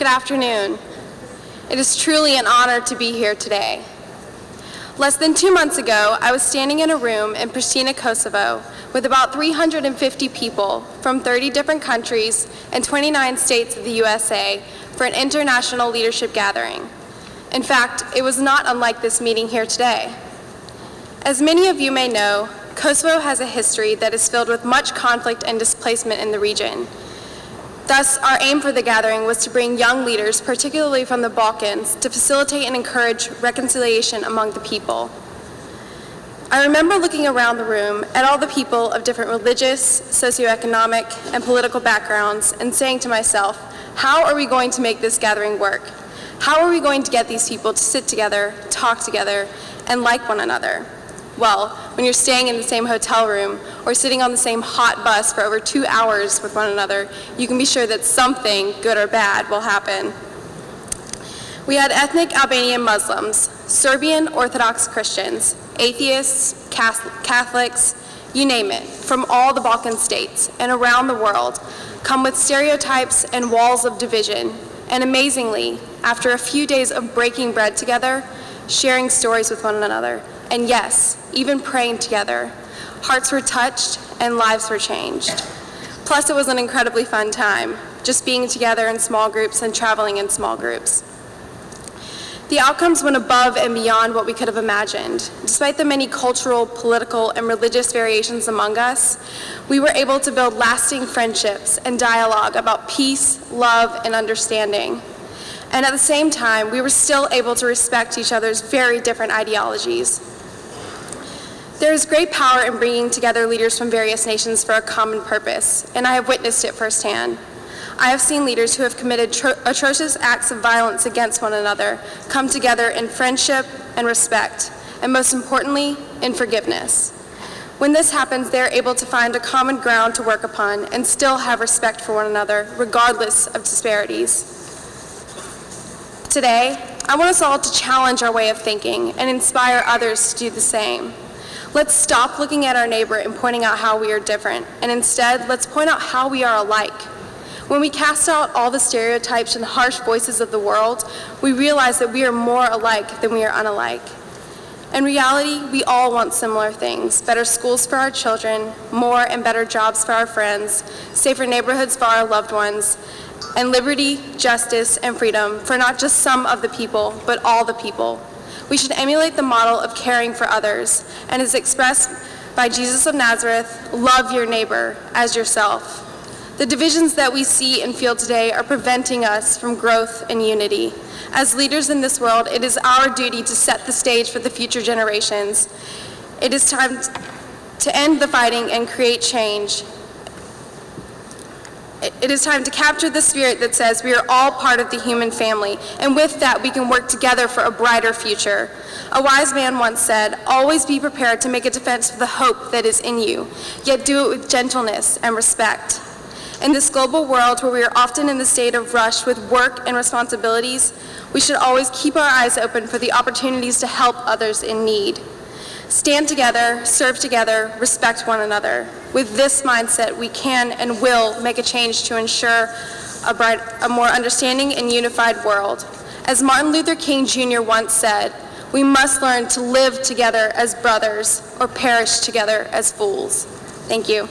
Good afternoon. It is truly an honor to be here today. Less than 2 months ago, I was standing in a room in Pristina, Kosovo, with about 350 people from 30 different countries and 29 states of the USA for an international leadership gathering. In fact, it was not unlike this meeting here today. As many of you may know, Kosovo has a history that is filled with much conflict and displacement in the region. Thus, our aim for the gathering was to bring young leaders, particularly from the Balkans, to facilitate and encourage reconciliation among the people. I remember looking around the room at all the people of different religious, socioeconomic, and political backgrounds and saying to myself, how are we going to make this gathering work? How are we going to get these people to sit together, talk together, and like one another? Well, when you're staying in the same hotel room or sitting on the same hot bus for over 2 hours with one another, you can be sure that something, good or bad, will happen. We had ethnic Albanian Muslims, Serbian Orthodox Christians, atheists, Catholics, you name it, from all the Balkan states and around the world, come with stereotypes and walls of division. And amazingly, after a few days of breaking bread together, sharing stories with one another, and yes, even praying together, hearts were touched and lives were changed. Plus, it was an incredibly fun time, just being together in small groups and traveling in small groups. The outcomes went above and beyond what we could have imagined. Despite the many cultural, political, and religious variations among us, we were able to build lasting friendships and dialogue about peace, love, and understanding. And at the same time, we were still able to respect each other's very different ideologies. There is great power in bringing together leaders from various nations for a common purpose, and I have witnessed it firsthand. I have seen leaders who have committed atrocious acts of violence against one another come together in friendship and respect, and most importantly, in forgiveness. When this happens, they are able to find a common ground to work upon and still have respect for one another, regardless of disparities. Today, I want us all to challenge our way of thinking and inspire others to do the same. Let's stop looking at our neighbor and pointing out how we are different, and instead, let's point out how we are alike. When we cast out all the stereotypes and harsh voices of the world, we realize that we are more alike than we are unalike. In reality, we all want similar things: better schools for our children, more and better jobs for our friends, safer neighborhoods for our loved ones, and liberty, justice, and freedom for not just some of the people, but all the people. We should emulate the model of caring for others, and as expressed by Jesus of Nazareth, love your neighbor as yourself. The divisions that we see and feel today are preventing us from growth and unity. As leaders in this world, it is our duty to set the stage for the future generations. It is time to end the fighting and create change. It is time to capture the spirit that says we are all part of the human family, and with that we can work together for a brighter future. A wise man once said, "Always be prepared to make a defense for the hope that is in you, yet do it with gentleness and respect." In this global world where we are often in the state of rush with work and responsibilities, we should always keep our eyes open for the opportunities to help others in need. Stand together, serve together, respect one another. With this mindset, we can and will make a change to ensure a more understanding and unified world. As Martin Luther King Jr. once said, we must learn to live together as brothers or perish together as fools. Thank you.